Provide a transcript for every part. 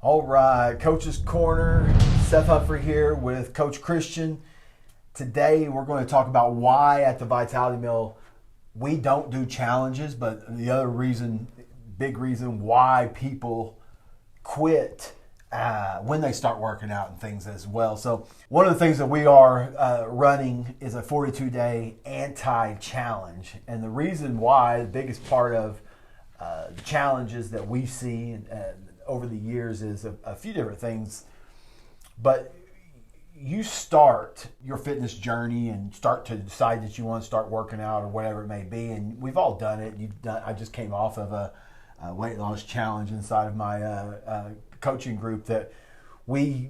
All right, Coach's Corner. Seth Humphrey here with Coach Christian. Today we're going to talk about why at the Vitality Mill we don't do challenges, but the other reason, big reason why people quit when they start working out and things as well. So one of the things that we are running is a 42-day anti-challenge. And the reason why, the biggest part of the challenges that we see over the years is a few different things. But you start your fitness journey and start to decide that you want to start working out or whatever it may be. And we've all done it. I just came off of a weight loss challenge inside of my coaching group that we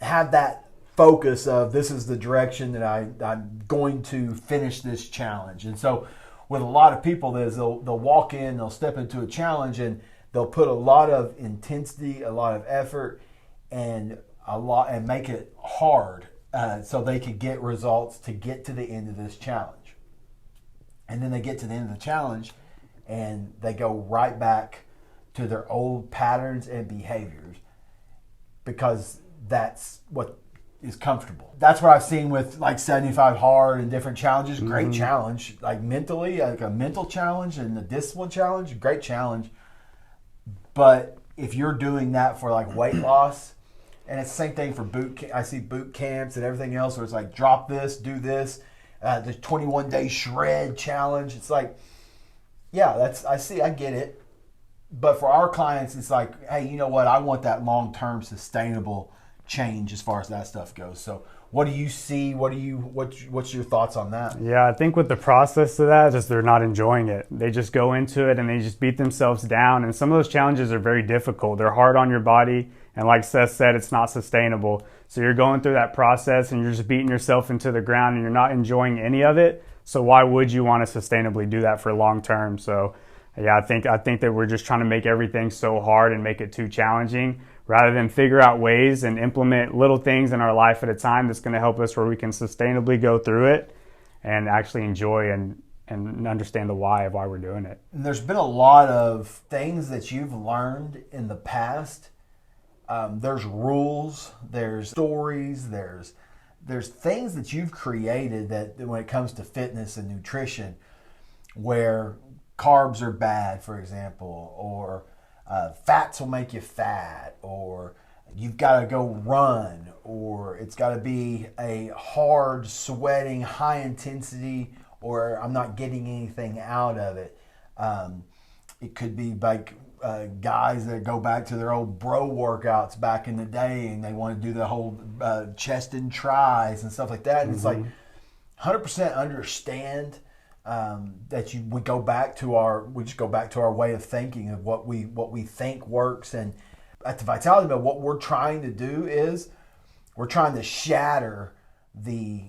had that focus of this is the direction that I'm going to finish this challenge. And so with a lot of people, they'll walk in, they'll step into a challenge, and they'll put a lot of intensity, a lot of effort, and make it hard so they could get results to get to the end of this challenge. And then they get to the end of the challenge and they go right back to their old patterns and behaviors because that's what is comfortable. That's what I've seen with like 75 hard and different challenges. Great challenge, like mentally, like a mental challenge and a discipline challenge, great challenge. But if you're doing that for like weight loss, and it's the same thing for I see boot camps and everything else where it's like drop this, do this, the 21-day shred challenge. It's like, yeah, I get it. But for our clients, it's like, hey, you know what? I want that long-term sustainable change as far as that stuff goes. So what do you see? What's your thoughts on that? Yeah, I think with the process of that is they're not enjoying it. They just go into it and they just beat themselves down. And some of those challenges are very difficult. They're hard on your body. And like Seth said, it's not sustainable. So you're going through that process and you're just beating yourself into the ground and you're not enjoying any of it. So why would you want to sustainably do that for long term? So yeah, I think that we're just trying to make everything so hard and make it too challenging rather than figure out ways and implement little things in our life at a time that's going to help us where we can sustainably go through it and actually enjoy and understand the why of why we're doing it. And there's been a lot of things that you've learned in the past. There's rules, there's stories, there's things that you've created that when it comes to fitness and nutrition where carbs are bad, for example, or fats will make you fat, or you've got to go run, or it's got to be a hard, sweating, high intensity, or I'm not getting anything out of it. It could be like guys that go back to their old bro workouts back in the day and they want to do the whole chest and tris and stuff like that. And it's like 100% understand that we just go back to our way of thinking of what we think works. And at the Vitality Mill, what we're trying to do is we're trying to shatter the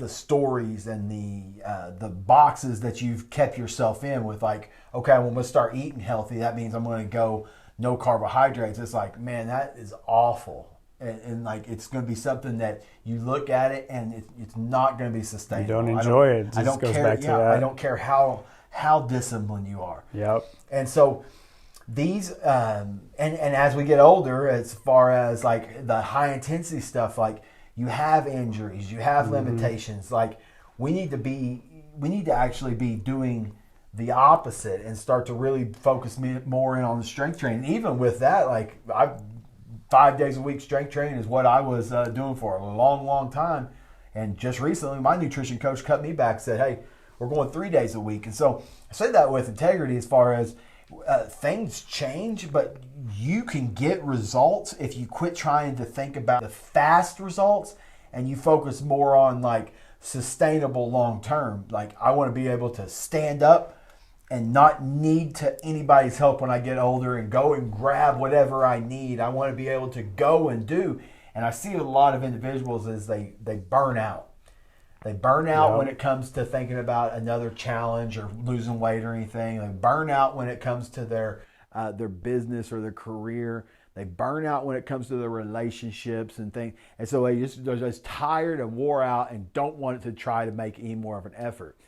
stories and the boxes that you've kept yourself in with, like, okay, I'm going to start eating healthy. That means I'm going to go no carbohydrates. It's like, man, that is awful. And like it's going to be something that you look at it and it's not going to be sustainable. You don't enjoy it. It just goes back to that. I don't care how disciplined you are. Yep. And so these and as we get older, as far as like the high intensity stuff, like you have injuries, you have limitations. Like we need to actually be doing the opposite and start to really focus more in on the strength training. Even with that, like 5 days a week strength training is what I was doing for a long time. And just recently, my nutrition coach cut me back, said, hey, we're going 3 days a week. And so I say that with integrity as far as things change, but you can get results if you quit trying to think about the fast results and you focus more on like sustainable long term. Like I want to be able to stand up and not need to anybody's help when I get older and go and grab whatever I need. I want to be able to go and do. And I see a lot of individuals as they burn out. They burn out when it comes to thinking about another challenge or losing weight or anything. They burn out when it comes to their business or their career. They burn out when it comes to their relationships and things. And so they're just tired and wore out and don't want to try to make any more of an effort.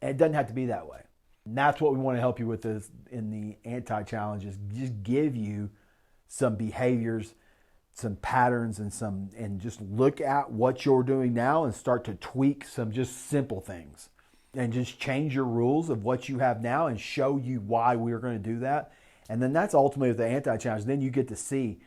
And it doesn't have to be that way. And that's what we want to help you with this in the anti-challenge, is just give you some behaviors, some patterns, and just look at what you're doing now and start to tweak some just simple things and just change your rules of what you have now and show you why we're going to do that. And then that's ultimately the anti-challenge. Then you get to see,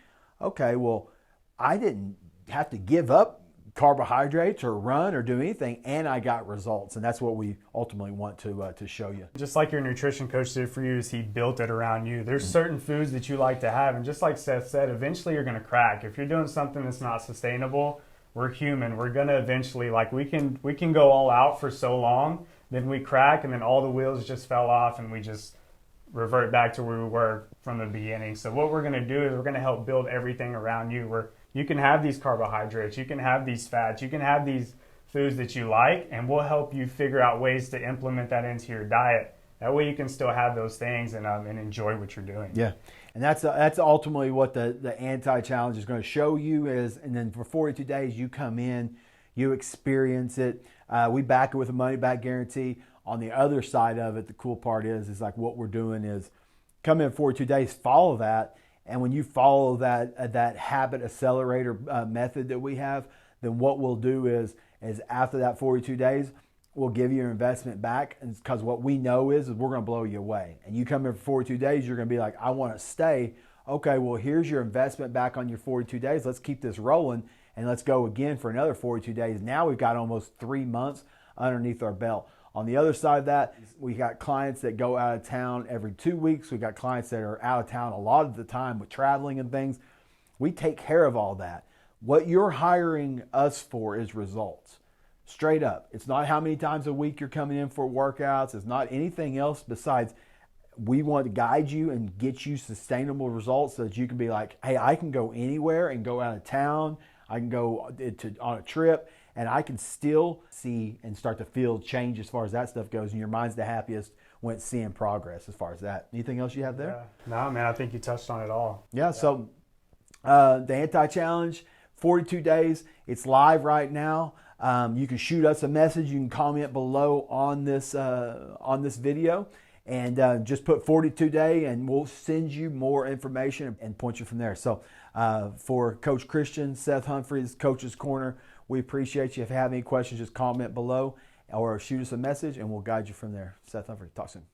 okay, well, I didn't have to give up carbohydrates or run or do anything, and I got results. And that's what we ultimately want to show you. Just like your nutrition coach did for you, is he built it around you. There's certain foods that you like to have, and just like Seth said, eventually you're going to crack. If you're doing something that's not sustainable, we're human. We're going to eventually, like, we can go all out for so long, then we crack, and then all the wheels just fell off, and we just revert back to where we were from the beginning. So what we're going to do is we're going to help build everything around you, where you can have these carbohydrates, you can have these fats, you can have these foods that you like, and we'll help you figure out ways to implement that into your diet. That way you can still have those things and enjoy what you're doing. Yeah, and that's ultimately what the anti-challenge is going to show you is, and then for 42 days you come in, you experience it. We back it with a money-back guarantee. On the other side of it, the cool part is like what we're doing is come in 42 days, follow that, and when you follow that habit accelerator method that we have, then what we'll do is after that 42 days, we'll give you your investment back, because what we know is we're going to blow you away. And you come in for 42 days, you're going to be like, I want to stay. Okay, well, here's your investment back on your 42 days. Let's keep this rolling, and let's go again for another 42 days. Now we've got almost 3 months underneath our belt. On the other side of that, we got clients that go out of town every 2 weeks. We got clients that are out of town a lot of the time with traveling and things. We take care of all that. What you're hiring us for is results. Straight up. It's not how many times a week you're coming in for workouts. It's not anything else besides we want to guide you and get you sustainable results so that you can be like, hey, I can go anywhere and go out of town. I can go on a trip, and I can still see and start to feel change as far as that stuff goes. And your mind's the happiest when it's seeing progress as far as that. Anything else you have there? No, man, I think you touched on it all. Yeah. So the anti-challenge, 42 days. It's live right now. You can shoot us a message. You can comment below on this video, and just put 42 day, and we'll send you more information and point you from there. So for Coach Christian, Seth Humphrey's Coach's Corner, we appreciate you. If you have any questions, just comment below or shoot us a message, and we'll guide you from there. Seth Humphrey, talk soon.